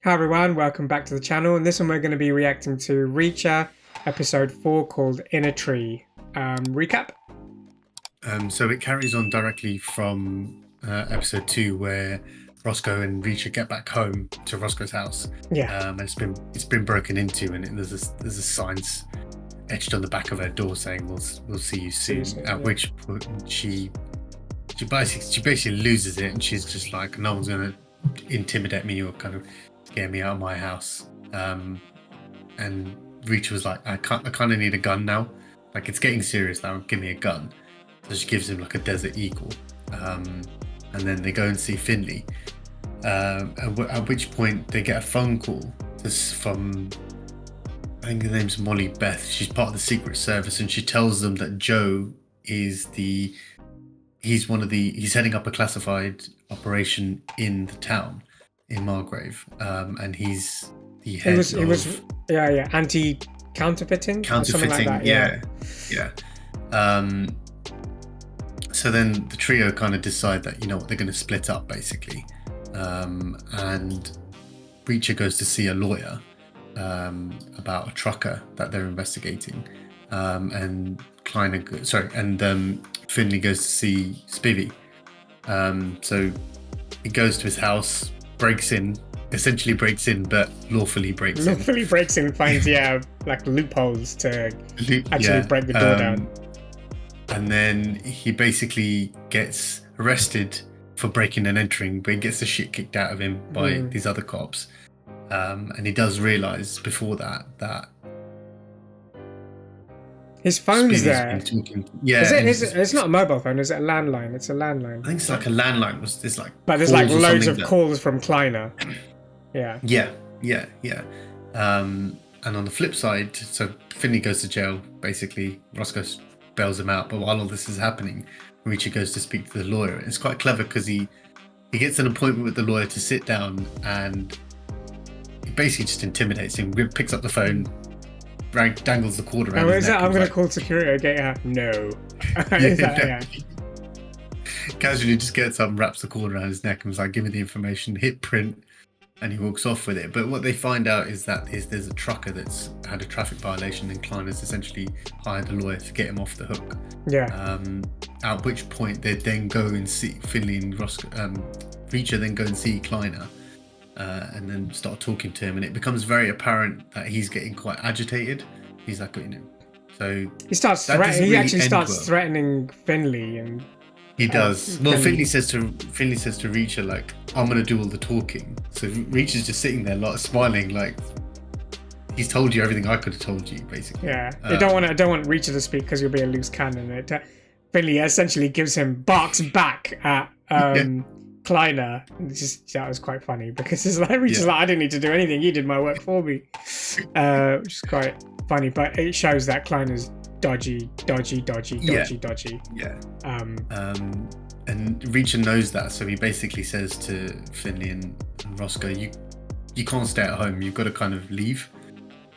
Hi everyone, welcome back to the channel. And this one we're going to be reacting to Reacher, episode 4 called In a Tree. Recap? So it carries on directly from episode 2, where Roscoe and Reacher get back home to Roscoe's house. Yeah. And it's been broken into, and there's a signs etched on the back of her door saying we'll see you soon. Which point she basically loses it, and she's just like, no one's gonna intimidate me or kind of scare me out of my house. And Reacher was like, I kind of need a gun now. Like, it's getting serious now. Give me a gun. So she gives him like a Desert Eagle, and then they go and see Finley. At which point they get a phone call from, I think her name's Molly Beth. She's part of the Secret Service, and she tells them that Joe is he's heading up a classified operation in the town in Margrave, and he's the head anti-counterfeiting, something like that. Yeah. So then the trio kind of decide that, you know what, they're going to split up basically, and Reacher goes to see a lawyer about a trucker that they're investigating, and Finley goes to see Spivvy. So he goes to his house, essentially breaks in, but lawfully breaks in, finds like loopholes to actually break the door down. And then he basically gets arrested for breaking and entering, but he gets the shit kicked out of him by these other cops. And he does realize before that his phone's there. It's not a mobile phone. Is it a landline? It's a landline. I think it's like a landline. But there's like loads of calls from Kleiner. Yeah. And on the flip side, so Finley goes to jail. Basically, Roscoe bails him out. But while all this is happening, Reacher goes to speak to the lawyer. It's quite clever because he gets an appointment with the lawyer to sit down, and he basically just intimidates him. Picks up the phone, dangles the cord around his neck. I'm going to call security. Okay, no. Casually just gets up and wraps the cord around his neck and was like, give me the information, hit print, and he walks off with it. But what they find out is that there's a trucker that's had a traffic violation, and Kleiner's essentially hired a lawyer to get him off the hook. Yeah. At which point they then go and see Finley and Reacher then go and see Kleiner, and then start talking to him, and it becomes very apparent that he's getting quite agitated. He's like, so he starts threatening Finley, and he does. Finley says to Reacher, like, I'm gonna do all the talking. So Reacher's just sitting there, like, smiling, like, he's told you everything I could have told you, basically. Yeah. I don't want Reacher to speak because you'll be a loose cannon. Finley essentially barks back at Kleiner. That was quite funny because it's like Reacher's like, I didn't need to do anything. You did my work for me, which is quite funny. But it shows that Kleiner's dodgy. Yeah. And Reacher knows that, so he basically says to Finley and Roscoe, you can't stay at home. You've got to kind of leave,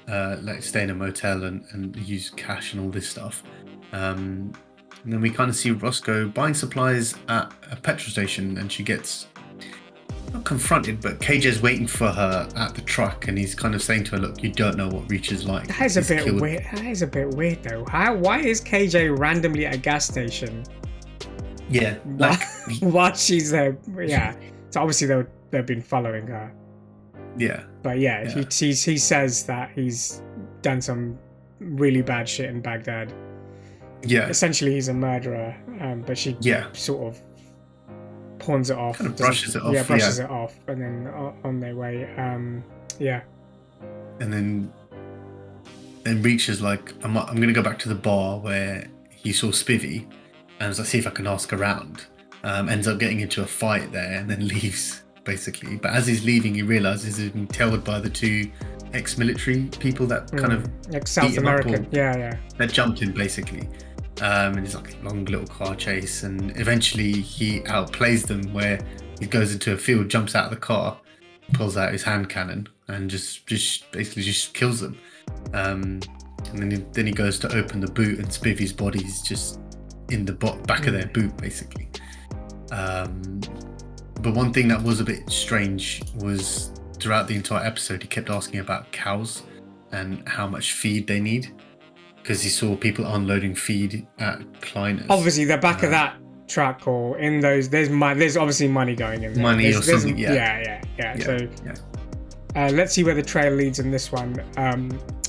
like stay in a motel and use cash and all this stuff. And then we kind of see Roscoe buying supplies at a petrol station, and she gets not confronted, but KJ's waiting for her at the truck, and he's kind of saying to her, look, you don't know what Reacher's like. That is a bit weird though. Why is KJ randomly at a gas station? Yeah. While she's there. Yeah. So obviously they've been following her. Yeah. But he says that he's done some really bad shit in Baghdad. Yeah. Essentially he's a murderer, but she sort of pawns it off. Kind of brushes it off. Yeah, brushes it off, and then on their way. And then Reacher's like, I'm going to go back to the bar where he saw Spivvy, and was like, see if I can ask around. Ends up getting into a fight there, and then leaves, basically. But as he's leaving, he realizes he's been tailed by the two ex-military people that kind of like South American. That jumped him, basically. And it's like a long little car chase, and eventually he outplays them, where he goes into a field, jumps out of the car, pulls out his hand cannon, and just basically kills them. And then he goes to open the boot, and Spivvy's body's just in the back of their boot, basically. But one thing that was a bit strange was throughout the entire episode, he kept asking about cows and how much feed they need, because he saw people unloading feed at Kleiner's. Obviously, the back of that truck or in those, there's obviously money going in there. Money there's, or something, yeah. So let's see where the trail leads in this one.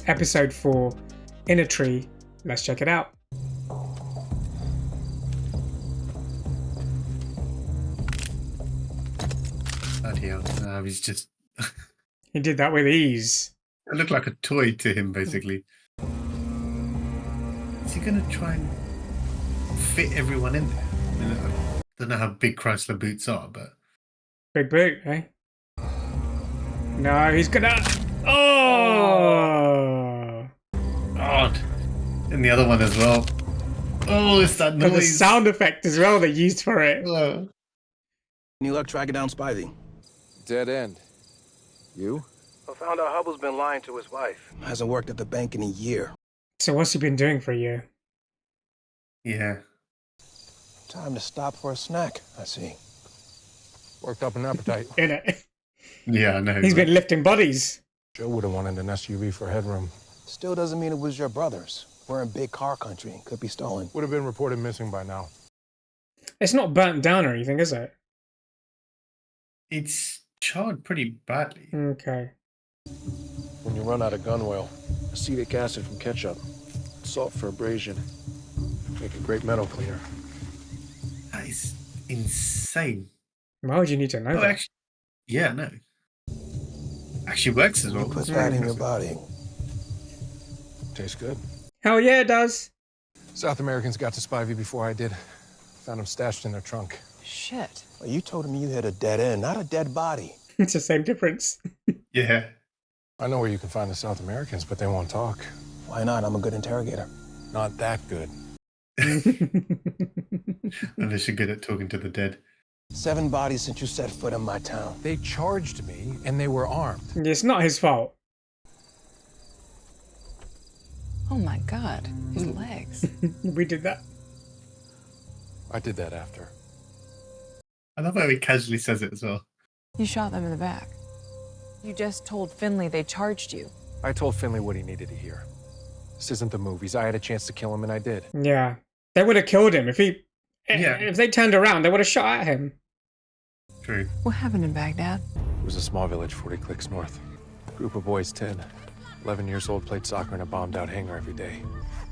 Episode 4, In a Tree. Let's check it out. Bloody hell. No, he's just... He did that with ease. It looked like a toy to him, basically. Is he going to try and fit everyone in there? I mean, I don't know how big Chrysler boots are, but... Big boot, eh? No, he's gonna... Oh! God. And the other one as well. Oh, it's that noise. And the sound effect as well they used for it. Any luck tracking down Spivey? Dead end. You? I found out Hubble's been lying to his wife. Hasn't worked at the bank in a year. So what's he been doing for a year? Yeah. Time to stop for a snack, I see. Worked up an appetite. In it. Yeah, I know. He's been lifting bodies. Joe would have wanted an SUV for headroom. Still doesn't mean it was your brother's. We're in big car country. Could be stolen. Would have been reported missing by now. It's not burnt down or anything, is it? It's charred pretty badly. Okay. When you run out of gun oil, acetic acid from ketchup, salt for abrasion, make a great metal cleaner. That is insane. Why would you need to know Oh, that? actually, yeah, no. Actually works as well. You put that in your body. Tastes good. Hell yeah, it does. South Americans got to Spivey before I did. Found him stashed in their trunk. Shit. Well, you told me you hit a dead end, not a dead body. It's the same difference. Yeah. I know where you can find the South Americans, but they won't talk. Why not? I'm a good interrogator. Not that good. Unless you're good at talking to the dead. 7 bodies since you set foot in my town. They charged me, and they were armed. It's not his fault. Oh my god. His legs. We did that. I did that after. I love how he casually says it as well. You shot them in the back. You just told Finley they charged you. I told Finley what he needed to hear. This isn't the movies. I had a chance to kill him, and I did. Yeah. They would have killed him if he... Yeah. If they turned around, they would have shot at him. True. What happened in Baghdad? It was a small village 40 clicks north. Group of boys, 10, 11 years old, played soccer in a bombed-out hangar every day.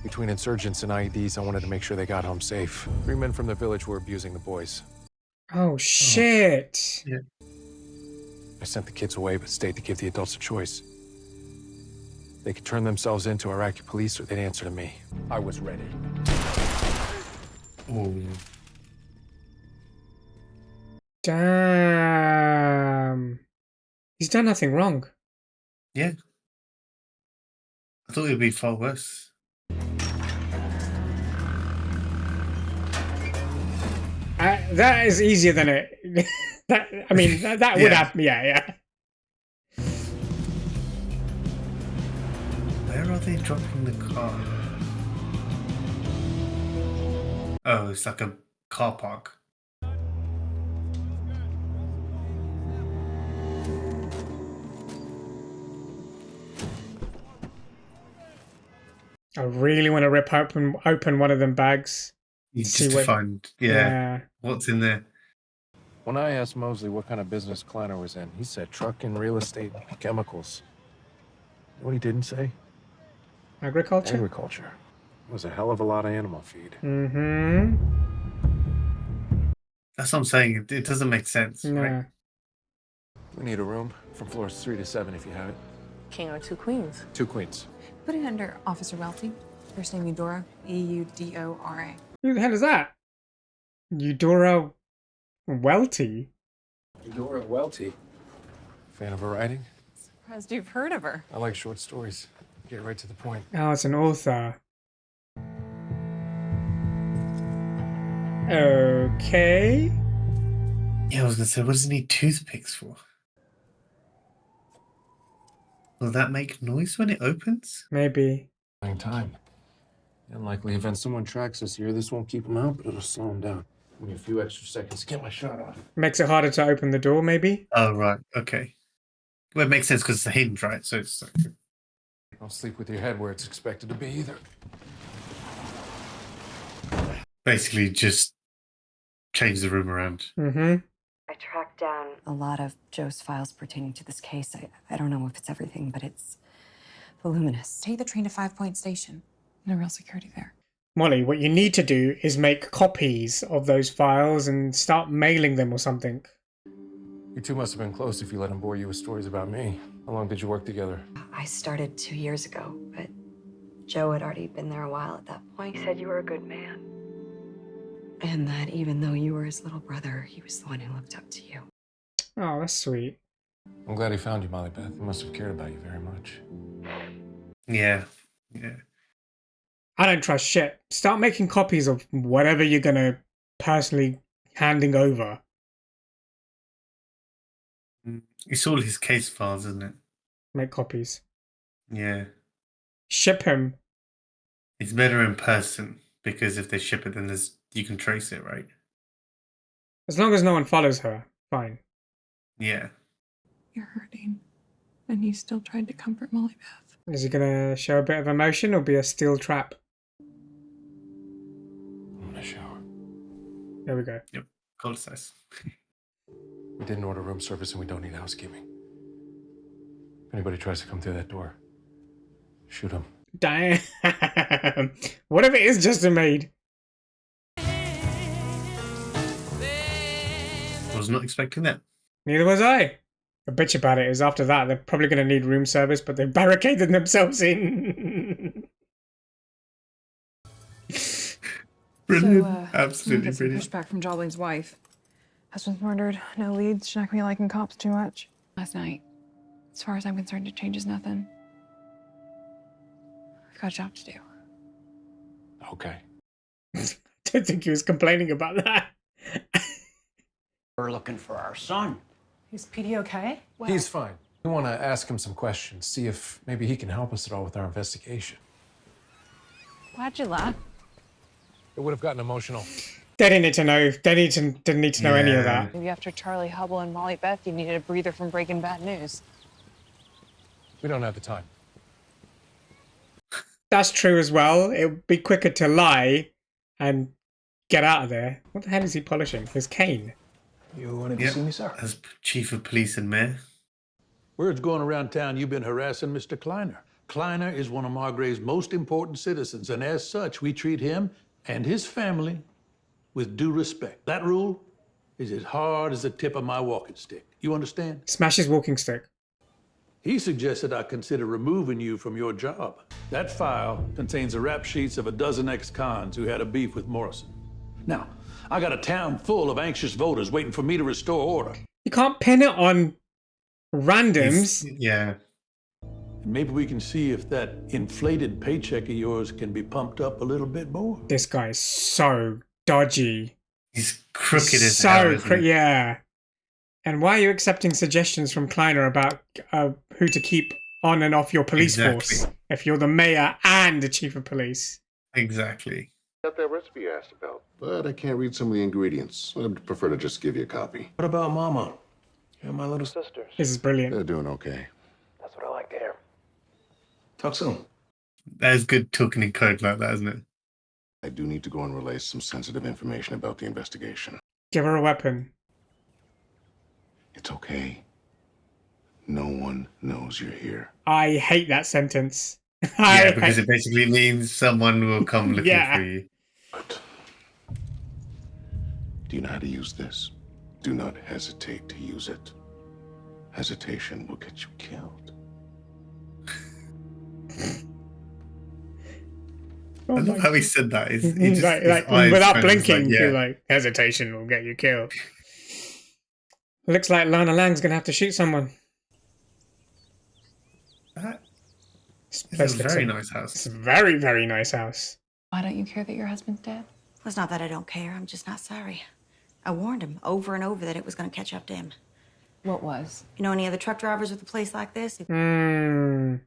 Between insurgents and IEDs, I wanted to make sure they got home safe. 3 men from the village were abusing the boys. Oh, shit. Yeah. I sent the kids away, but stayed to give the adults a choice. They could turn themselves into Iraqi police, or they'd answer to me. I was ready. Oh. Damn. He's done nothing wrong. Yeah. I thought it would be far worse. That is easier than it. That would Yeah. happen. Yeah. Where are they dropping the car? Oh, it's like a car park. I really want to rip open one of them bags. Just See to what- find, yeah, what's in there. When I asked Mosley what kind of business Kleiner was in, he said trucking, real estate, chemicals. You know what he didn't say? Agriculture? Agriculture. It was a hell of a lot of animal feed. Mm-hmm. That's what I'm saying. It doesn't make sense, No. right? We need a room from floors 3 to 7 if you have it. King or 2 queens. 2 queens. Put it under Officer Welty. First name Eudora. Eudora. Who the hell is that? Eudora Welty? Eudora Welty. Fan of her writing? Surprised you've heard of her. I like short stories. Get right to the point. Oh, it's an author. Okay. Yeah, I was gonna say, what does he need toothpicks for? Will that make noise when it opens? Maybe. Long time. Unlikely event someone tracks us here. This won't keep them out, but it'll slow them down. Give me a few extra seconds to get my shot off. Makes it harder to open the door, maybe? Oh, right. Okay. Well, it makes sense because it's a hinge, right? So it's like, Don't sleep with your head where it's expected to be either. basically just change the room around. Mm-hmm. I tracked down a lot of Joe's files pertaining to this case. I don't know if it's everything, but it's voluminous. Take the train to 5 Point Station. No real security there. Molly, what you need to do is make copies of those files and start mailing them or something. You two must have been close if you let him bore you with stories about me. How long did you work together? I started 2 years ago, but Joe had already been there a while at that point. He said you were a good man. And that even though you were his little brother, he was the one who looked up to you. Oh, that's sweet. I'm glad he found you, Molly Beth. He must have cared about you very much. Yeah. I don't trust shit. Start making copies of whatever you're gonna personally handing over. It's all his case files, isn't it? Make copies. Yeah. Ship him. It's better in person because if they ship it, then you can trace it, right? As long as no one follows her, fine. Yeah. You're hurting. And you still tried to comfort Molly Beth. Is he gonna show a bit of emotion or be a steel trap? I'm gonna shower. There we go. Yep. Cold size. We didn't order room service and we don't need housekeeping. If anybody tries to come through that door, shoot them. Damn. What if it is just a maid? Was not expecting that. Neither was I. The bitch about it is after that, they're probably going to need room service, but they barricaded themselves in. Brilliant. Absolutely Get some brilliant. pushback from Jobling's wife. Husband's murdered. No leads. She's not gonna be liking cops too much. Last night, as far as I'm concerned, it changes nothing. I've got a job to do. Okay. I don't think he was complaining about that. We're looking for our son. Is PD okay? Well, He's fine. We want to ask him some questions, see if maybe he can help us at all with our investigation. Why'd you laugh? It would have gotten emotional. They didn't need to know. They didn't need to know any of that. Maybe after Charlie Hubble and Molly Beth, you needed a breather from Breaking Bad News. We don't have the time. That's true as well. It would be quicker to lie and get out of there. What the hell is he polishing? His cane. You wanted to Yep. see me, sir? As chief of police and mayor. Word's going around town you've been harassing Mr. Kleiner. Kleiner is one of Margrave's most important citizens, and as such, we treat him and his family with due respect. That rule is as hard as the tip of my walking stick. You understand? Smash his walking stick. He suggested I consider removing you from your job. That file contains the rap sheets of a dozen ex-cons who had a beef with Morrison. Now, I got a town full of anxious voters waiting for me to restore order. You can't pin it on randoms. Yeah. And maybe we can see if that inflated paycheck of yours can be pumped up a little bit more. This guy is so dodgy. He's crooked as hell. Isn't he? Yeah. And why are you accepting suggestions from Kleiner about who to keep on and off your police force if you're the mayor and the chief of police? Exactly. Got that recipe you asked about, but I can't read some of the ingredients. I'd prefer to just give you a copy. What about Mama? And my little sisters? This is brilliant. They're doing okay. That's what I like to hear. Talk soon. That is good talking in code like that, isn't it? I do need to go and relay some sensitive information about the investigation. Give her a weapon. It's okay. No one knows you're here. I hate that sentence. Yeah, because it basically means someone will come looking Yeah. for you. But do you know how to use this? Do not hesitate to use it. Hesitation will get you killed. I love how he said that. He just, like, his eyes without kind of blinking, yeah. you're like, hesitation will get you killed. Looks like Lana Lang's gonna have to shoot someone. That This is place a looks very like- nice house. It's a very, very nice house. Why don't you care that your husband's dead? Well, it's not that I don't care. I'm just not sorry. I warned him over and over that it was going to catch up to him. What was? You know any other truck drivers with a place like this?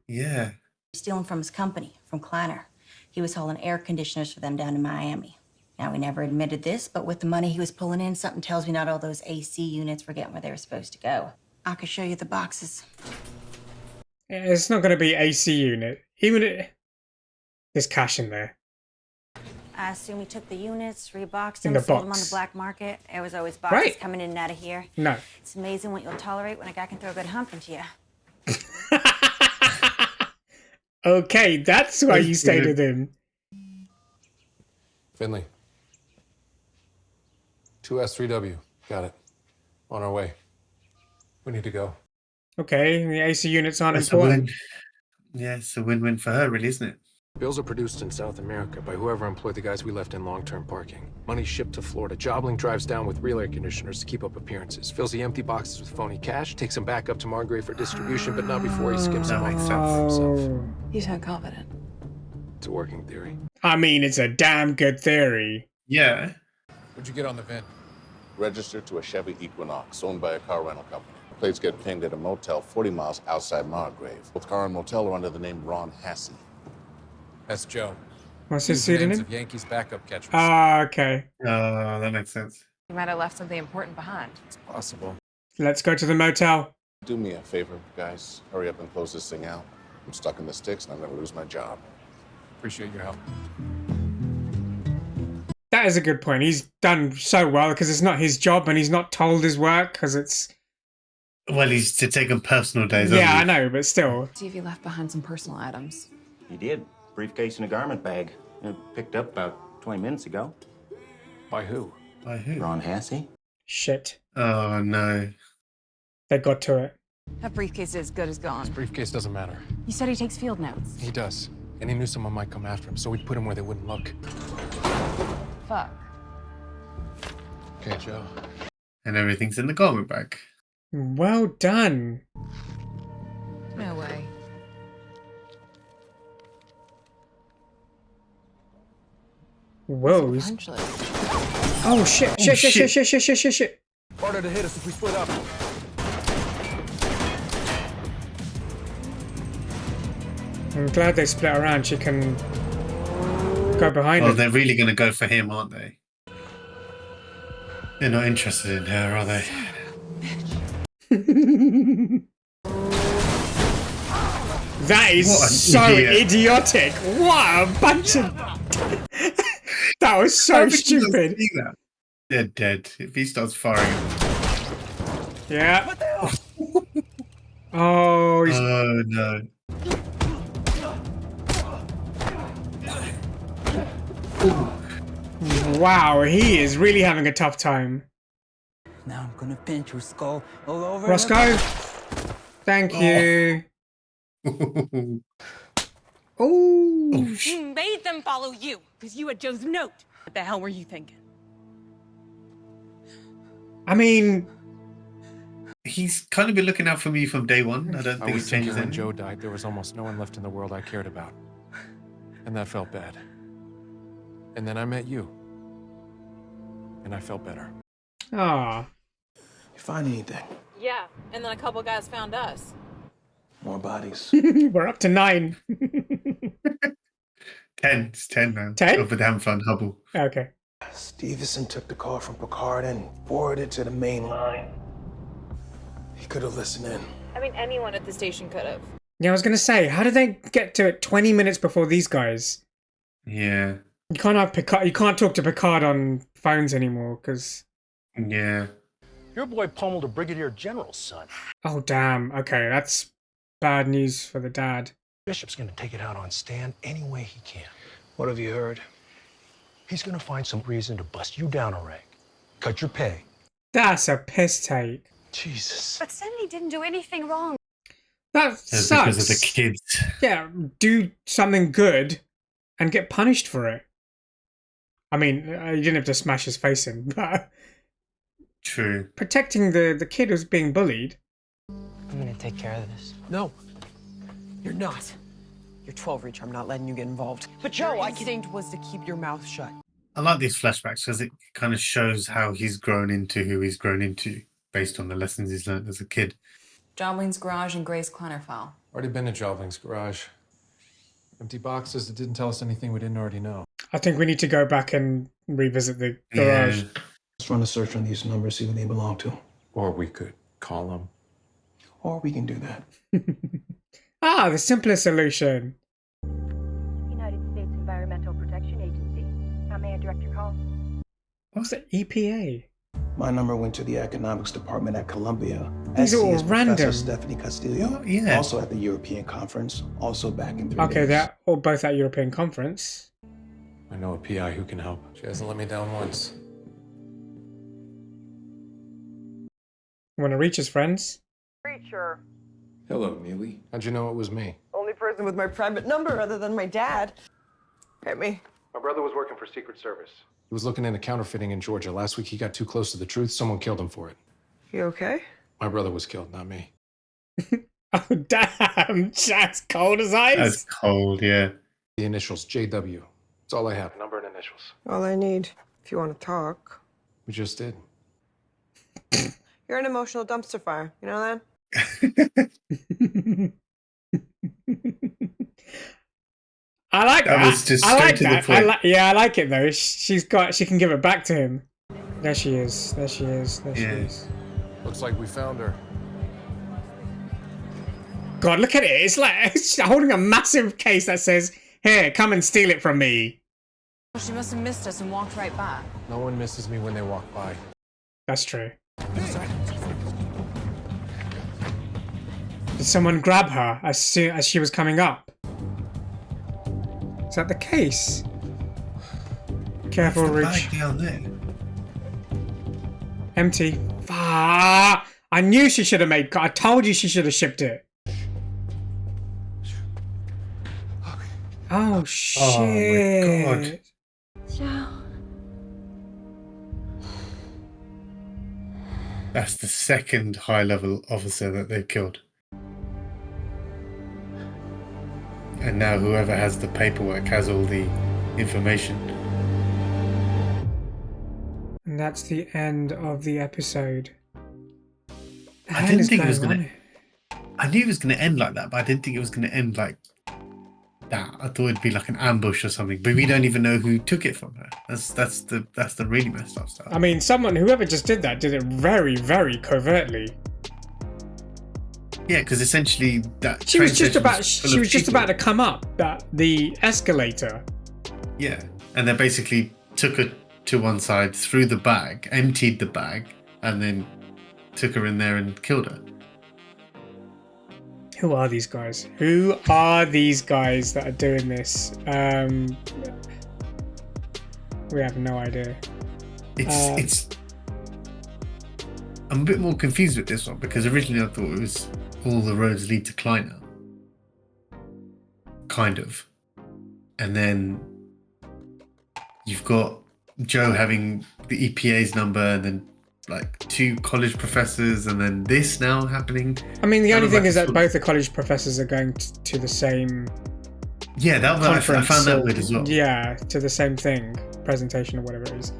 Yeah. Stealing from his company, from Kleiner. He was hauling air conditioners for them down in Miami. Now, he never admitted this, but with the money he was pulling in, something tells me not all those AC units were getting where they were supposed to go. I can show you the boxes. It's not going to be AC unit. There's cash in there. I assume he took the units, reboxed In them, the sold them on box. the black market. There was always boxes Right. coming in and out of here. No. It's amazing what you'll tolerate when a guy can throw a good hump into you. Okay, that's why you stayed with him. Finley. 2S3W. Got it. On our way. We need to go. Okay, the AC units aren't That's a important. win. Yeah, it's a win-win for her, really, isn't it? Bills are produced in South America by whoever employed the guys we left in long-term parking. Money shipped to Florida. Joblink drives down with real air conditioners to keep up appearances. Fills the empty boxes with phony cash. Takes them back up to Margrave for distribution, but not before he skims them off the top for himself. You sound confident. It's a working theory. I mean, it's a damn good theory. Yeah. What'd you get on the VIN? Registered to a Chevy Equinox owned by a car rental company. Plates get pinged at a motel 40 miles outside Margrave. Both car and motel are under the name Ron Hassey. That's Joe. What's his Use the names pseudonym? of Yankees backup catchers. Ah, okay. Oh, that makes sense. You might have left something important behind. It's possible. Let's go to the motel. Do me a favor, guys. Hurry up and close this thing out. I'm stuck in the sticks and I'm gonna lose my job. Appreciate your help. That is a good point. He's done so well because it's not his job and he's not told his work because it's... Well, he's to take on personal days. Yeah, I hasn't know, but still. See if he left behind some personal items. He did. Briefcase and a garment bag. It picked up about 20 minutes ago. By who? he? By who? Ron Hassey. Shit. Oh, no. They got to it. That briefcase is as good as gone. His briefcase doesn't matter. You said he takes field notes. He does. And he knew someone might come after him, so we'd put him where they wouldn't look. Fuck. Okay, Joe. And everything's in the garment bag. Well done. No way. Whoa. Punch list. Oh, shit. Oh, Shit. Harder to hit us if we split up. I'm glad they split around. She can go behind Oh, him. they're really going to go for him, aren't they? They're not interested in her, are they? That is What an so idiot. idiotic. What a bunch of... That was How so did you not stupid. see that? They're dead. If he starts firing. Yeah. Oh, he's... Oh, no. Wow, he is really having a tough time. Now I'm gonna pinch your skull all over. Roscoe, thank you. Oh, You made them follow you because you had Joe's note. What the hell were you thinking? I mean, He's kind of been looking out for me from day one. I don't I think was it's thinking changed when anything. Joe died, there was almost no one left in the world I cared about. And that felt bad. And then I met you. And I felt better. ah, You find anything? Yeah, and then a couple guys found us. More bodies. we're up to 9. 10. It's 10 now. 10? Over the haven't found Hubble. Okay. Stevenson took the call from Picard and forwarded it to the main line. He could have listened in. I mean, anyone at the station could have. Yeah, I was gonna say, how did they get to it 20 minutes before these guys? Yeah. You can't have Picard. You can't talk to Picard on phones anymore because. Yeah. Your boy pummeled a brigadier general's son. Oh damn. Okay, that's bad news for the dad. Bishop's gonna take it out on Stan any way he can. What have you heard? He's gonna find some reason to bust you down a rank. Cut your pay. That's a piss take. Jesus. But Cindy didn't do anything wrong. That It's sucks. because of the kids. Yeah, do something good and get punished for it. I mean, you didn't have to smash his face in, but True. protecting the kid who's being bullied. I'm gonna take care of this. No, you're not. You're 12, Reacher. I'm not letting you get involved. But Your Joe, instinct was to keep your mouth shut. I like these flashbacks because it kind of shows how he's grown into who he's grown into based on the lessons he's learned as a kid. Joblink's garage and Grace Kleiner file. Already been to Joblink's garage. Empty boxes that didn't tell us anything we didn't already know. I think we need to go back and revisit the garage. Let's run a search on these numbers, see who they belong to. Or we could call them, Or we can do that. The simplest solution. United States Environmental Protection Agency. How may I direct your call? What's the EPA? My number went to the economics department at Columbia. These are SC all is random. Professor Stephanie Castillo. What? Yeah. Also at the European conference. Also back in 3 Okay, days. they're all both at European conference. I know a PI who can help. She hasn't let me down once. Want to reach his friends? Preacher. Hello, Neely. How'd you know it was me? Only person with my private number other than my dad. Hit me. My brother was working for Secret Service. He was looking into counterfeiting in Georgia. Last week he got too close to the truth. Someone killed him for it. You okay? My brother was killed, not me. Oh, damn. That's cold as ice. That's cold, yeah. The initials, JW. That's all I have. Number and initials. All I need, if you want to talk. We just did. You're an emotional dumpster fire. You know that? I like that. Was just I like straight to the that. point. I like it though. She can give it back to him. There she is. There she is. There she is. Looks like we found her. God, look at it. It's like she's holding a massive case that says, "Here, come and steal it from me." She must have missed us and walked right by. No one misses me when they walk by. That's true. Did someone grab her as soon as she was coming up? Is that the case? Careful, What's the Reach. bag down there? Empty. Ah! I knew she should have made. I told you she should have shipped it. Oh shit! Oh my god! Joe. That's the second high-level officer that they've killed. And now whoever has the paperwork has all the information. And that's the end of the episode. I didn't think it was gonna. I knew it was gonna end like that, but I didn't think it was gonna end like that. I thought it'd be like an ambush or something. But we don't even know who took it from her. That's the really messed up stuff. I mean, whoever just did that, did it very, very covertly. Yeah, because essentially that She was just about. full She of was just people. about to come up the escalator. Yeah, and they basically took her to one side, threw the bag, emptied the bag, and then took her in there and killed her. Who are these guys? Who are these guys that are doing this? We have no idea. It's. I'm a bit more confused with this one because originally I thought it was all the roads lead to Kleiner. Kind of. And then you've got Joe having the EPA's number and then like 2 college professors and then this now happening. I mean, the Kind only of thing like is a that sort both the college professors are going to the same. Yeah, that I conference, found that or- weird as well. Yeah, to the same thing, presentation or whatever it is.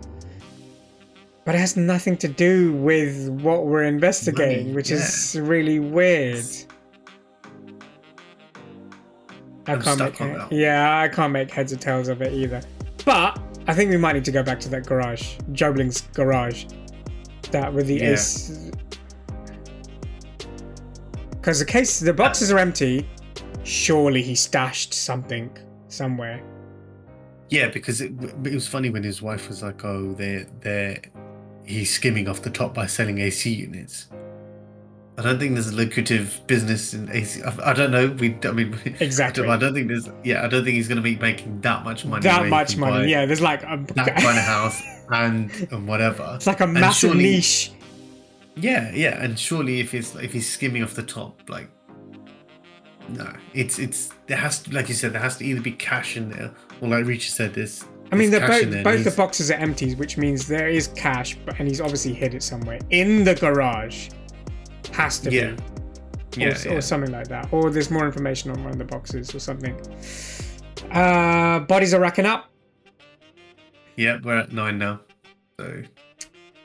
But it has nothing to do with what we're investigating, Money, which yeah. is really weird. I'm stuck on that one. Yeah, I can't make heads or tails of it either. But I think we might need to go back to that garage, Jobling's garage, that with the Yeah. ace. Because the boxes are empty. Surely he stashed something somewhere. Yeah, because it was funny when his wife was like, "Oh, he's skimming off the top by selling AC units." I don't think there's a lucrative business in AC. I don't know. Exactly. I don't think there's. Yeah, I don't think he's going to be making that much money. That where he much can money. buy Yeah, there's like that kind of house and whatever. It's like a And massive surely- niche. Yeah, yeah, and surely if he's skimming off the top, like, no, it's there has to, like you said, there has to either be cash in there, or like Richard said, this. I mean, they're cash in there, both and the he's- boxes are empty, which means there is cash, and he's obviously hid it somewhere in the garage. Has to Yeah. be. Yeah, Or yeah. something like that. Or there's more information on one of the boxes or something. Bodies are racking up. Yeah, we're at 9 now. So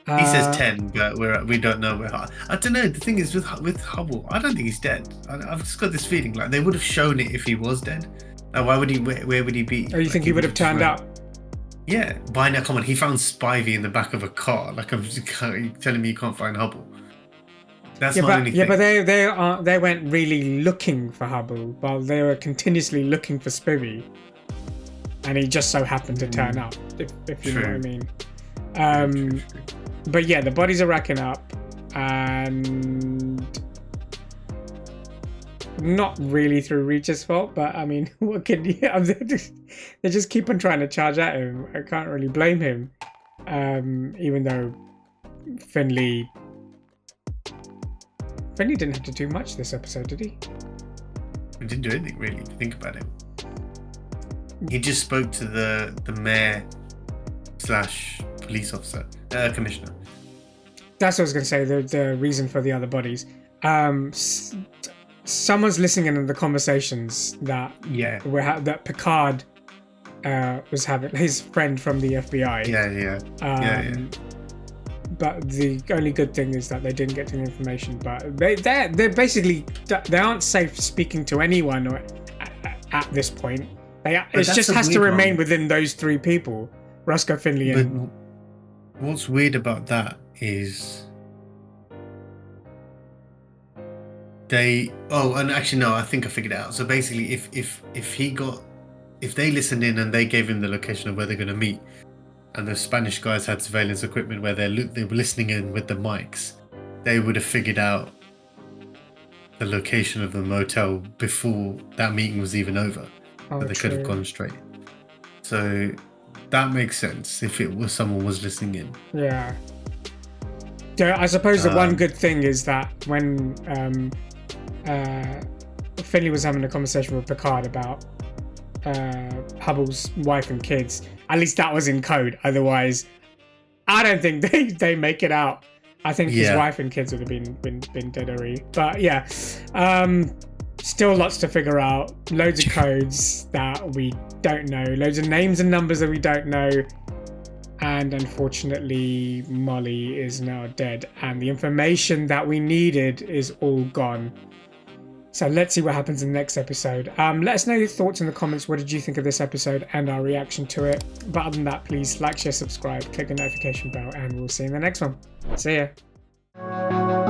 he says 10, but we don't know where. I don't know. The thing is with Hubble, I don't think he's dead. I've just got this feeling like they would have shown it if he was dead. Like, why would he? Where would he be? Oh, you Like, think he would have just turned ran- up? Yeah, by now, come on. He found Spivey in the back of a car. Like, you're telling me you can't find Hubble? That's Yeah, my but only yeah, thing. but they weren't really looking for Hubble, while they were continuously looking for Spivvy, and he just so happened to turn up. If you know what I mean. True. But yeah, the bodies are racking up, and not really through Reach's fault. But I mean, what can you? They just keep on trying to charge at him. I can't really blame him, even though Finley didn't have to do much this episode, did he? He didn't do anything really, if you think about it. He just spoke to the mayor / police officer, commissioner. That's what I was going to say, the reason for the other bodies. Someone's listening in on the conversations that that Picard was having, his friend from the FBI. Yeah. But the only good thing is that they didn't get to the information. But they're basically, they aren't safe speaking to anyone at this point. It just has to remain within those three people, Roscoe, Finley, and... But what's weird about that is and actually no, I think I figured it out. So basically, if they listened in and they gave him the location of where they're going to meet, and the Spanish guys had surveillance equipment where they were listening in with the mics, they would have figured out the location of the motel before that meeting was even over. But they could have gone straight. So that makes sense if it was someone was listening in. Yeah. I suppose the one good thing is that when Finley was having a conversation with Picard about Hubble's wife and kids, at least that was in code. Otherwise, I don't think they make it out. I think his wife and kids would have been deadery. But yeah, still lots to figure out. Loads of codes that we don't know. Loads of names and numbers that we don't know. And unfortunately, Molly is now dead. And the information that we needed is all gone. So let's see what happens in the next episode. Let us know your thoughts in the comments. What did you think of this episode and our reaction to it? But other than that, please like, share, subscribe, click the notification bell, and we'll see you in the next one. See ya.